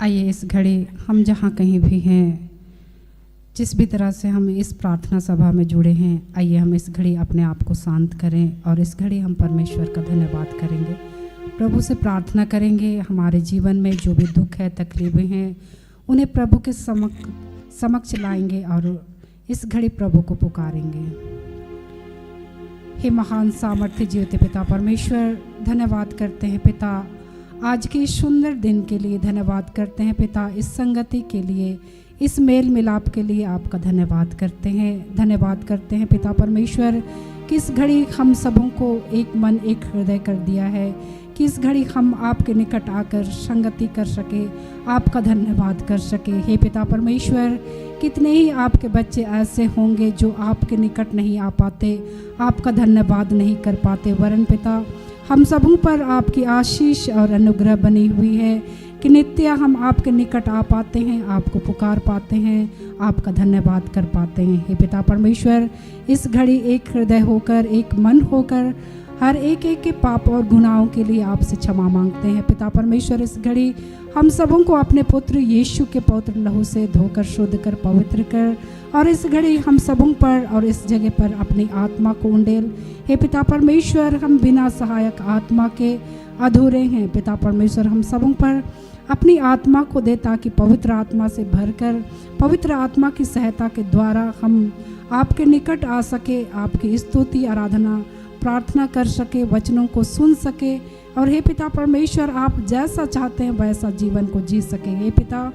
आइए इस घड़ी हम जहाँ कहीं भी हैं, जिस भी तरह से हम इस प्रार्थना सभा में जुड़े हैं, आइए हम इस घड़ी अपने आप को शांत करें और इस घड़ी हम परमेश्वर का धन्यवाद करेंगे। प्रभु से प्रार्थना करेंगे, हमारे जीवन में जो भी दुख है, तकलीफ़ें हैं, उन्हें प्रभु के समक्ष लाएंगे और इस घड़ी प्रभु को पुकारेंगे। हे महान सामर्थ्य जीवते पिता परमेश्वर, धन्यवाद करते हैं पिता आज के इस सुंदर दिन के लिए, धन्यवाद करते हैं पिता इस संगति के लिए, इस मेल मिलाप के लिए आपका धन्यवाद करते हैं। धन्यवाद करते हैं पिता परमेश्वर कि इस घड़ी हम सबों को एक मन एक हृदय कर दिया है, कि इस घड़ी हम आपके निकट आकर संगति कर सके, आपका धन्यवाद कर सके। हे पिता परमेश्वर, कितने ही आपके बच्चे ऐसे होंगे जो आपके निकट नहीं आ पाते, आपका धन्यवाद नहीं कर पाते, वरन पिता हम सबों पर आपकी आशीष और अनुग्रह बनी हुई है कि नित्य हम आपके निकट आ पाते हैं, आपको पुकार पाते हैं, आपका धन्यवाद कर पाते हैं। हे पिता परमेश्वर, इस घड़ी एक हृदय होकर, एक मन होकर हर एक के पाप और गुनाहों के लिए आपसे क्षमा मांगते हैं। पिता परमेश्वर, इस घड़ी हम सबों को अपने पुत्र यीशु के पवित्र लहू से धोकर, शुद्ध कर, पवित्र कर, और इस घड़ी हम सबों पर और इस जगह पर अपनी आत्मा को उंडेल। हे पिता परमेश्वर, हम बिना सहायक आत्मा के अधूरे हैं। पिता परमेश्वर, हम सबों पर अपनी आत्मा को दे ताकि पवित्र आत्मा से भरकर, पवित्र आत्मा की सहायता के द्वारा हम आपके निकट आ सके, आपकी स्तुति, आराधना, प्रार्थना कर सके, वचनों को सुन सके, और हे पिता परमेश्वर, आप जैसा चाहते हैं वैसा जीवन को जी सके। हे पिता,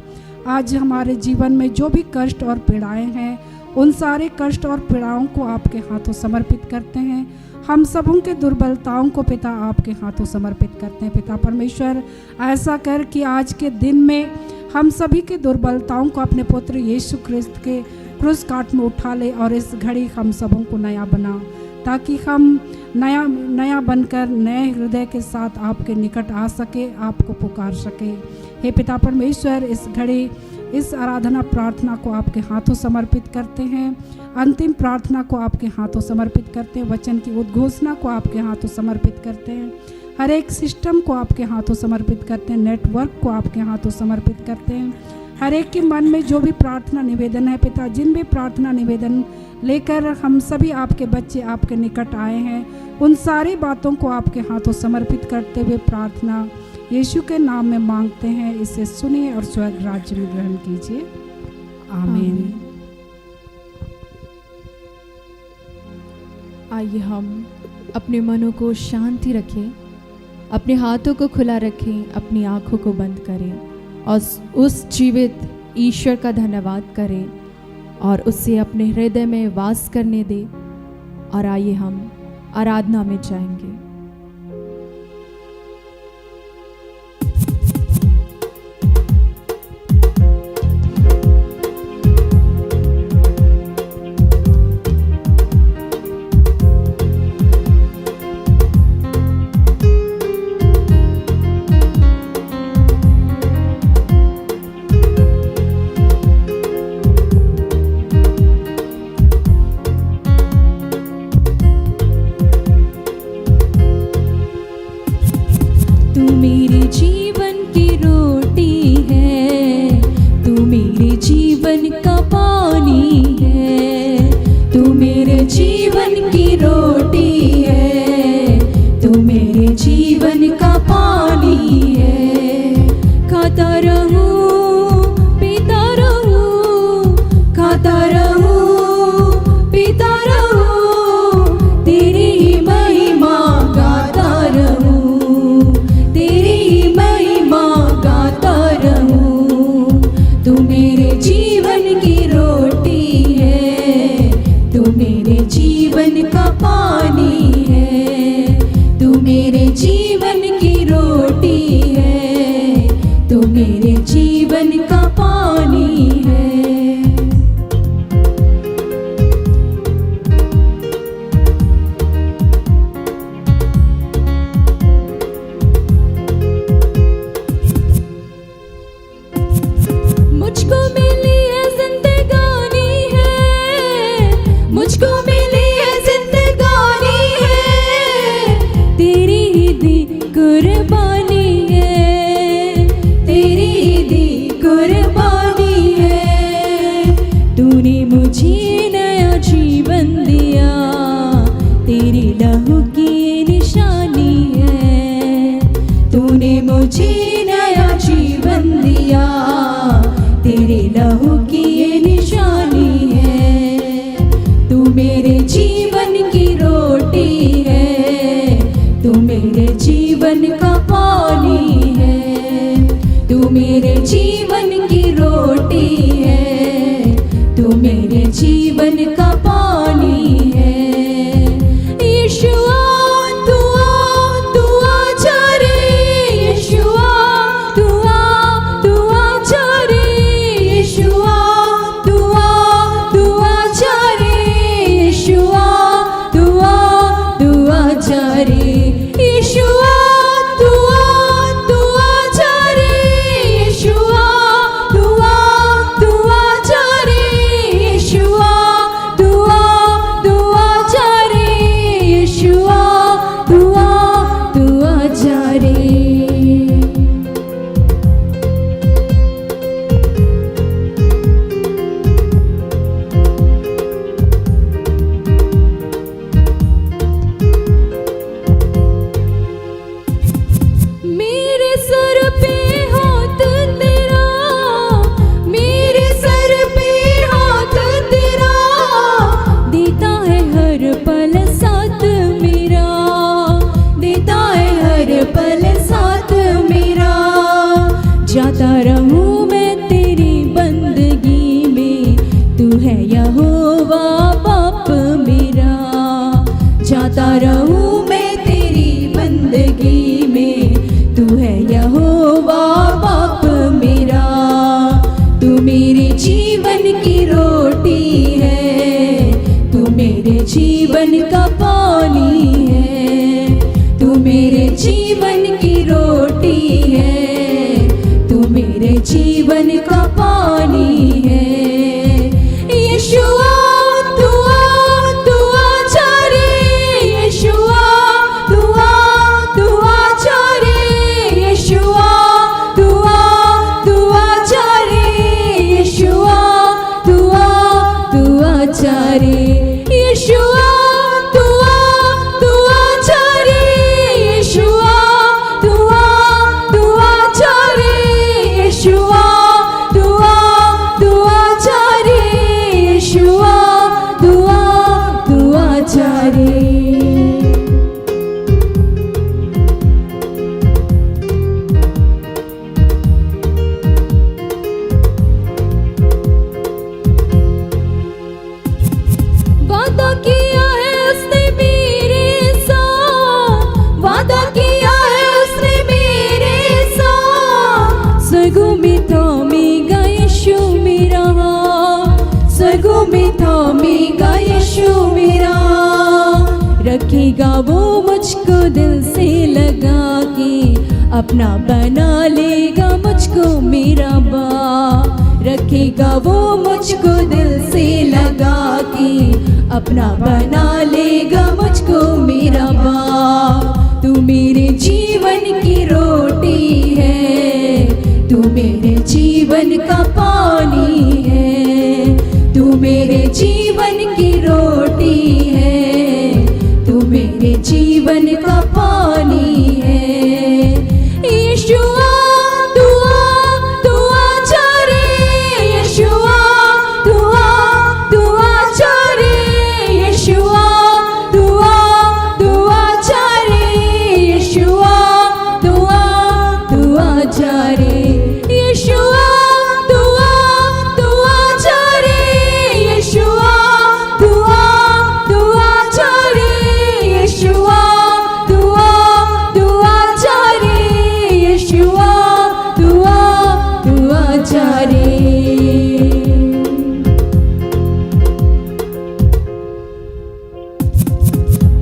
आज हमारे जीवन में जो भी कष्ट और पीड़ाएं हैं, उन सारे कष्ट और पीड़ाओं को आपके हाथों समर्पित करते हैं। हम सबों के दुर्बलताओं को पिता आपके हाथों समर्पित करते हैं। पिता परमेश्वर, ऐसा कर कि आज के दिन में हम सभी के दुर्बलताओं को अपने पुत्र यीशु ख्रिस्त के क्रूस काट में उठा ले, और इस घड़ी हम सबों को नया बना, ताकि हम नया बनकर नए हृदय के साथ आपके निकट आ सके, आपको पुकार सके। हे पिता परमेश्वर, इस घड़ी इस आराधना प्रार्थना को आपके हाथों समर्पित करते हैं, अंतिम प्रार्थना को आपके हाथों समर्पित करते हैं, वचन की उद्घोषणा को आपके हाथों समर्पित करते हैं, हर एक सिस्टम को आपके हाथों समर्पित करते हैं, नेटवर्क को आपके हाथों समर्पित करते हैं। हर एक के मन में जो भी प्रार्थना निवेदन है पिता, जिन भी प्रार्थना निवेदन लेकर हम सभी आपके बच्चे आपके निकट आए हैं, उन सारी बातों को आपके हाथों समर्पित करते हुए प्रार्थना यीशु के नाम में मांगते हैं। इसे सुनिए और स्वर्ग राज्य में ग्रहण कीजिए। आमीन। आइए हम अपने मनों को शांति रखें, अपने हाथों को खुला रखें, अपनी आँखों को बंद करें और उस जीवित ईश्वर का धन्यवाद करें और उससे अपने हृदय में वास करने दें। और आइए हम आराधना में जाएंगे। तेरी तूने मुझे नया जीवन दिया, तेरे लहू की ये निशानी है। तू मेरे जीवन की रोटी है, तू मेरे जीवन का पानी है। तू मेरे जीवन की रोटी है, तू मेरे जीवन का पानी है। यीशुआ तू आ जा रे, यीशुआ तू आ जा रे, यीशुआ तू आ जा रे, यीशुआ तू आ जा रे, यीशुआ तू आ जा रे, यीशुआ तू आ जा रे, यीशुआ तू आ जा रे, यीशुआ तू आ जा रे। मेरे सर पे हाथ तेरा, मेरे सर पे हाथ तेरा, देता है हर पल साथ मेरा, देता है हर पल साथ मेरा। जाता रहूं मैं तेरी बंदगी में, तू है यहोवा बाप मेरा। जाता रहूं मैं तेरी बंदगी में, तू है यहोवा बाप मेरा। तू मेरे जीवन की रोटी है, तू मेरे जीवन का पानी है। तू मेरे जीवन की रोटी है, तू मेरे जीवन का पानी है। यीशुआ तू आ जा रे, यीशुआ तू आ जा रे, यीशुआ तू आ जा रे, यीशुआ तू आ जा रे, यीशुआ तू आ जा रे, यीशुआ तू आ जा रे, यीशुआ तू आ जा रे, यीशुआ तू आ जा रे। वादा किया है उसने मेरे साथ, वादा किया है उसने मेरे साथ। स्वर्गों में थामेगा यीशु मेरा, स्वर्गों में थामेगा यीशु मेरा। रखेगा वो मुझको दिल से लगा के, अपना बना लेगा मुझको मेरा बाप। रखेगा वो मुझको दिल से लगा के, अपना बना लेगा मुझको मेरा बाप। तू मेरे जीवन की रोटी है, तू मेरे जीवन का पानी है। तू मेरे जीवन की रोटी है, तू मेरे जीवन का पानी है। यीशुआ तू आ जा रे, यीशुआ तू आ जा रे, यीशुआ तू आ जा रे, यीशुआ तू आ जा रे, यीशुआ तू आ जा रे, यीशुआ तू आ जा रे, यीशुआ तू आ जा रे, यीशुआ तू आ जा रे।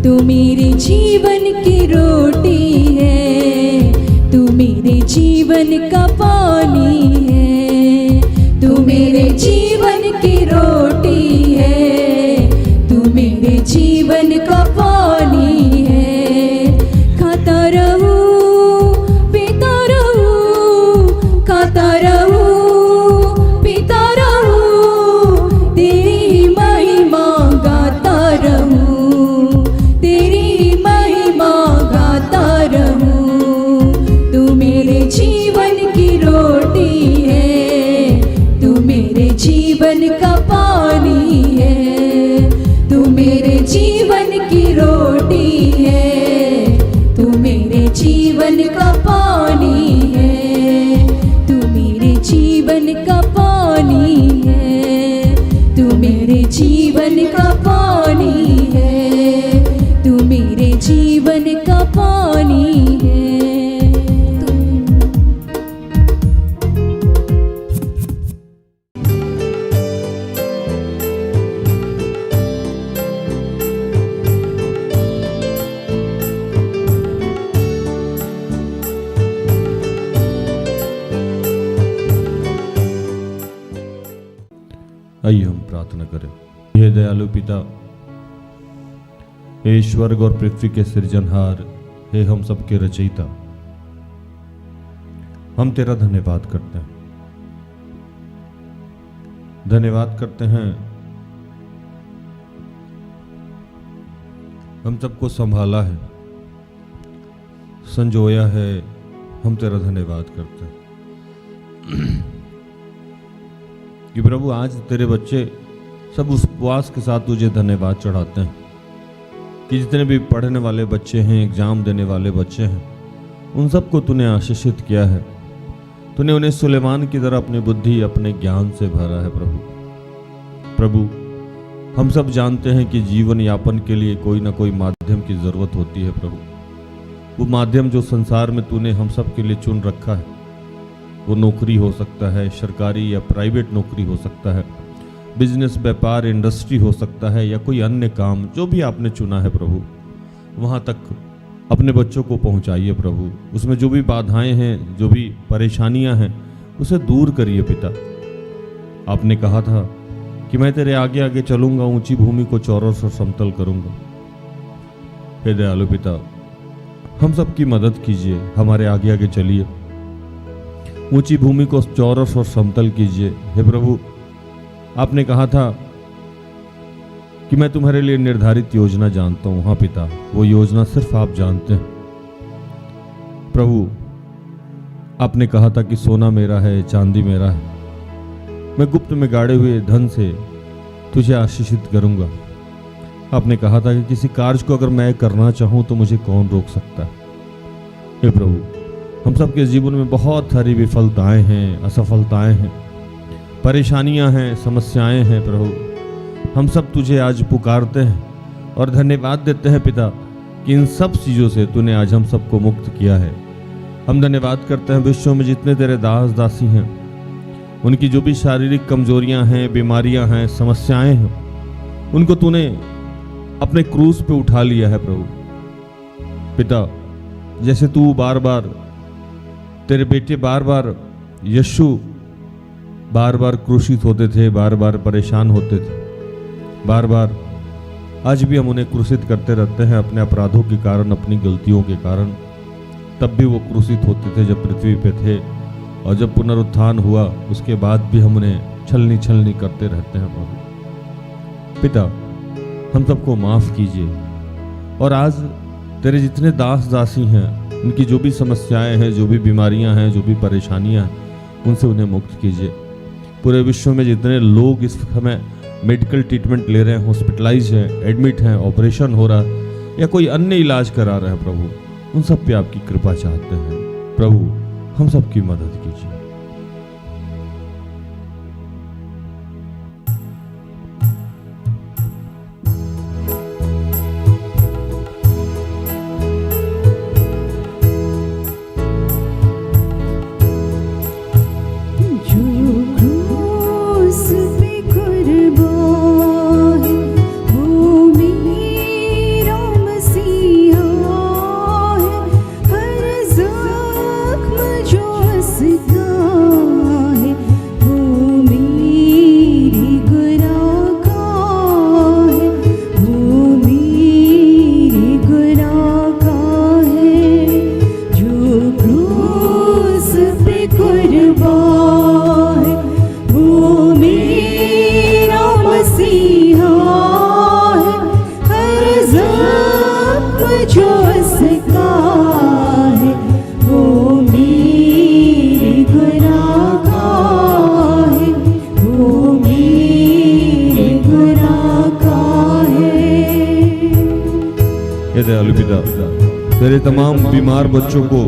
तू मेरे जीवन की रोटी है, तू मेरे जीवन का पानी है। तू मेरे जीवन की रोटी है, तू मेरे जीवन का पानी है। खाता रहूं पीता रहूं, खाता रहूं पीता रहूं, तेरी महिमा गाता रहूं, तेरी महिमा गाता रहूं। आइए हम प्रार्थना करें। हे दयालु पिता, हे स्वर्ग और पृथ्वी के सृजनहार, हे हम सबके रचयिता, हम तेरा धन्यवाद करते हैं। धन्यवाद करते हैं हम सबको संभाला है, संजोया है, हम तेरा धन्यवाद करते हैं कि प्रभु आज तेरे बच्चे सब उस उपवास के साथ तुझे धन्यवाद चढ़ाते हैं कि जितने भी पढ़ने वाले बच्चे हैं, एग्जाम देने वाले बच्चे हैं, उन सबको तूने आशीषित किया है। तूने उन्हें सुलेमान की तरह अपनी बुद्धि, अपने ज्ञान से भरा है। प्रभु, हम सब जानते हैं कि जीवन यापन के लिए कोई ना कोई माध्यम की जरूरत होती है। प्रभु, वो माध्यम जो संसार में तूने हम सब के लिए चुन रखा है, वो नौकरी हो सकता है, सरकारी या प्राइवेट नौकरी हो सकता है, बिजनेस, व्यापार, इंडस्ट्री हो सकता है, या कोई अन्य काम जो भी आपने चुना है। प्रभु, वहाँ तक अपने बच्चों को पहुँचाइए। प्रभु, उसमें जो भी बाधाएं हैं, जो भी परेशानियां हैं, उसे दूर करिए। पिता, आपने कहा था कि मैं तेरे आगे आगे चलूंगा, ऊंची भूमि को चौरस और समतल करूंगा। हे दयालु पिता, हम सबकी मदद कीजिए, हमारे आगे आगे चलिए, ऊंची भूमि को चौरस और समतल कीजिए। हे प्रभु, आपने कहा था कि मैं तुम्हारे लिए निर्धारित योजना जानता हूं। हाँ पिता, वो योजना सिर्फ आप जानते हैं। प्रभु, आपने कहा था कि सोना मेरा है, चांदी मेरा है, मैं गुप्त में गाड़े हुए धन से तुझे आशीषित करूंगा। आपने कहा था कि किसी कार्य को अगर मैं करना चाहूं तो मुझे कौन रोक सकता है। हे प्रभु, हम सबके जीवन में बहुत सारी विफलताएं हैं, असफलताएं हैं, परेशानियां हैं, समस्याएं हैं। प्रभु, हम सब तुझे आज पुकारते हैं और धन्यवाद देते हैं पिता कि इन सब चीज़ों से तूने आज हम सबको मुक्त किया है। हम धन्यवाद करते हैं विश्व में जितने तेरे दास दासी हैं, उनकी जो भी शारीरिक कमजोरियां हैं, बीमारियां हैं, समस्याएं हैं, उनको तूने अपने क्रूस पे उठा लिया है। प्रभु पिता, जैसे तू बार बार, तेरे बेटे बार बार, यीशु बार बार क्रूसित होते थे, बार बार परेशान होते थे, बार बार आज भी हम उन्हें क्रूसित करते रहते हैं अपने अपराधों के कारण, अपनी गलतियों के कारण। तब भी वो क्रूसित होते थे जब पृथ्वी पे थे, और जब पुनरुत्थान हुआ उसके बाद भी हम उन्हें छलनी छलनी करते रहते हैं। प्रभु पिता, हम सबको माफ कीजिए, और आज तेरे जितने दास दासी हैं, उनकी जो भी समस्याएं हैं, जो भी बीमारियां हैं, जो भी परेशानियां हैं, उनसे उन्हें मुक्त कीजिए। पूरे विश्व में जितने लोग इस समय मेडिकल ट्रीटमेंट ले रहे हैं, हॉस्पिटलाइज हैं, एडमिट हैं, ऑपरेशन हो रहा है, या कोई अन्य इलाज करा रहे हैं, प्रभु उन सब पे आपकी कृपा चाहते हैं। प्रभु, हम सबकी मदद कीजिए। दयालु पिता, तेरे तमाम बीमार बच्चों को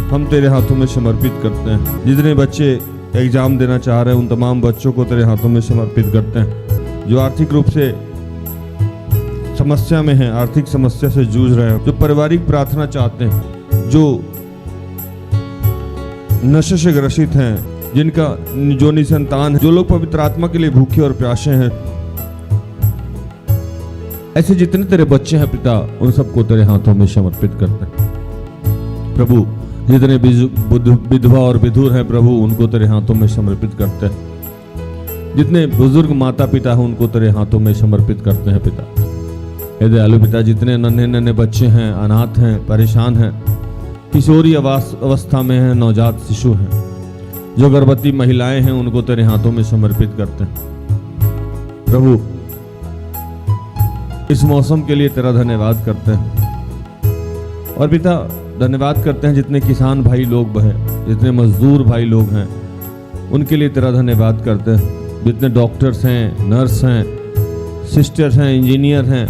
हम तेरे हाथों में समर्पित करते हैं। जितने बच्चे एग्जाम देना चाह रहे हैं, उन तमाम बच्चों को तेरे हाथों में समर्पित करते हैं। जो आर्थिक रूप से समस्या में हैं, आर्थिक समस्या से जूझ रहे हैं, जो पारिवारिक प्रार्थना चाहते हैं, जो नशे से ग्रसित हैं, जिनका जो निसंतान है, जो लोग पवित्र आत्मा के लिए भूखे और प्यासे हैं, ऐसे जितने तेरे बच्चे हैं पिता, उन सबको तेरे हाथों में समर्पित करते हैं। प्रभु, जितने विधवा और विधुर हैं प्रभु, उनको तेरे हाथों में समर्पित करते हैं। जितने बुजुर्ग माता पिता हैं उनको तेरे हाथों में समर्पित करते हैं पिता। हे दयालु पिता, जितने नन्हे नन्हे बच्चे हैं, अनाथ हैं, परेशान हैं, किशोरी अवस्था में हैं, नवजात शिशु हैं, जो गर्भवती महिलाएं हैं, उनको तेरे हाथों में समर्पित करते हैं प्रभु। इस मौसम के लिए तेरा धन्यवाद करते हैं। और पिता धन्यवाद करते हैं जितने किसान भाई लोग हैं, जितने मजदूर भाई लोग हैं, उनके लिए तेरा धन्यवाद करते हैं। जितने डॉक्टर्स हैं, नर्स हैं, सिस्टर्स हैं, इंजीनियर हैं,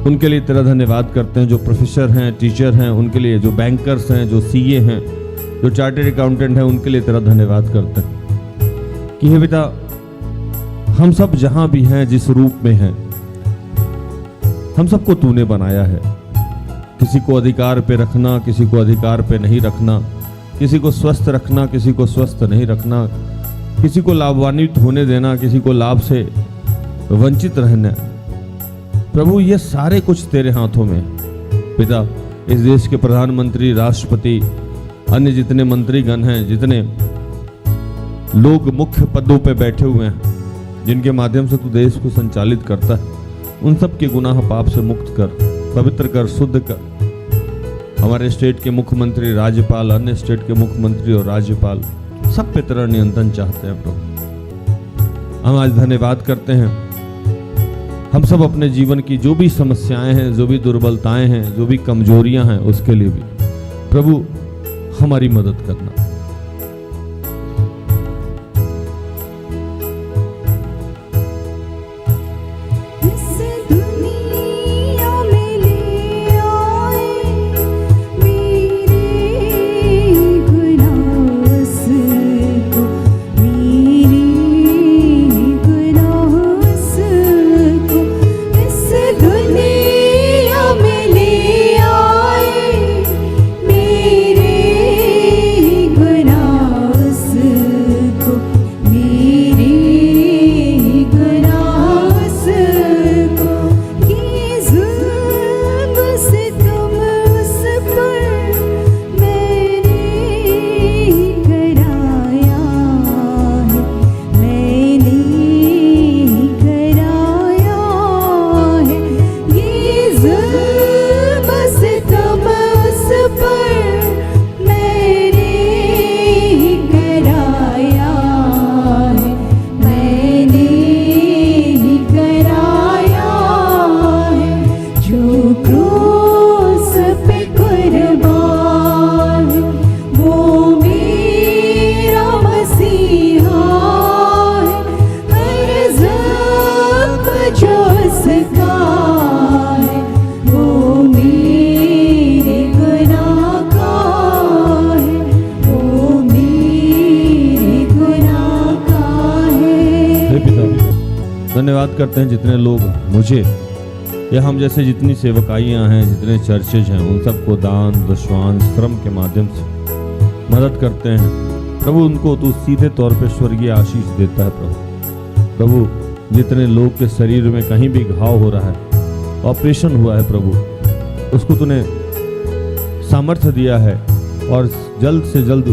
उनके लिए तेरा धन्यवाद करते हैं। जो प्रोफेसर हैं, टीचर हैं, उनके लिए, जो बैंकर्स हैं, जो सीए हैं, जो चार्टर्ड अकाउंटेंट हैं, उनके लिए तेरा धन्यवाद करते हैं कि हे पिता, हम सब जहां भी हैं, जिस रूप में हैं, हम सबको तूने बनाया है। किसी को अधिकार पे रखना, किसी को अधिकार पे नहीं रखना, किसी को स्वस्थ रखना, किसी को स्वस्थ नहीं रखना, किसी को लाभान्वित होने देना, किसी को लाभ से वंचित रहना। प्रभु, ये सारे कुछ तेरे हाथों में पिता। इस देश के प्रधानमंत्री, राष्ट्रपति, अन्य जितने मंत्रीगण हैं, जितने लोग मुख्य पदों पे बैठे हुए हैं, जिनके माध्यम से तू देश को संचालित करता है, उन सब के गुनाह पाप से मुक्त कर, पवित्र कर, शुद्ध कर। हमारे स्टेट के मुख्यमंत्री, राज्यपाल, अन्य स्टेट के मुख्यमंत्री और राज्यपाल सब पे तेरा नियंत्रण चाहते हैं प्रभु। हम आज धन्यवाद करते हैं। हम सब अपने जीवन की जो भी समस्याएं हैं, जो भी दुर्बलताएं हैं, जो भी कमजोरियां हैं, उसके लिए भी प्रभु हमारी मदद करना। धन्यवाद करते हैं जितने लोग मुझे या हम जैसे जितनी सेवकाइयाँ हैं, जितने चर्चेज हैं, उन सबको दान, दशवान, श्रम के माध्यम से मदद करते हैं प्रभु। उनको तू सीधे तौर पे स्वर्गीय आशीष देता है प्रभु। जितने लोग के शरीर में कहीं भी घाव हो रहा है, ऑपरेशन हुआ है प्रभु, उसको तूने सामर्थ्य दिया है और जल्द से जल्द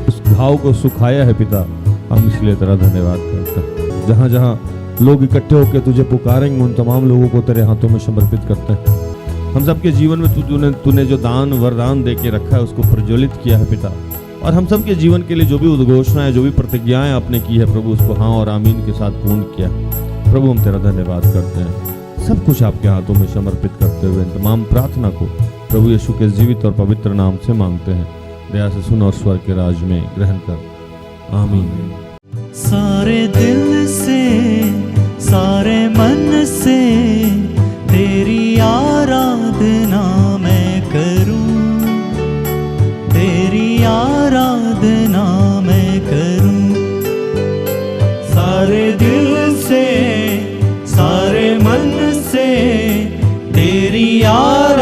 उस घाव को सुखाया है पिता। हम इसलिए तेरा धन्यवाद करते हैं। जहाँ जहाँ लोग इकट्ठे होकर तुझे पुकारेंगे, उन तमाम लोगों को तेरे हाथों में समर्पित करते हैं। हम सबके जीवन में तूने जो दान वरदान दे के रखा है, उसको प्रज्वलित किया है पिता। और हम सबके जीवन के लिए जो भी उद्घोषणाएं, जो भी प्रतिज्ञाएं आपने की है प्रभु, उसको हाँ और आमीन के साथ पूर्ण किया प्रभु। हम तेरा धन्यवाद करते हैं। सब कुछ आपके हाथों में समर्पित करते हुए तमाम प्रार्थना को प्रभु यीशु के जीवित और पवित्र नाम से मांगते हैं। दया से सुन और स्वर्ग के राज में ग्रहण कर, आमीन। सारे दिल से, सारे मन से तेरी आराधना मैं करूं, तेरी आराधना मैं करूं। सारे दिल से, सारे मन से तेरी आराधना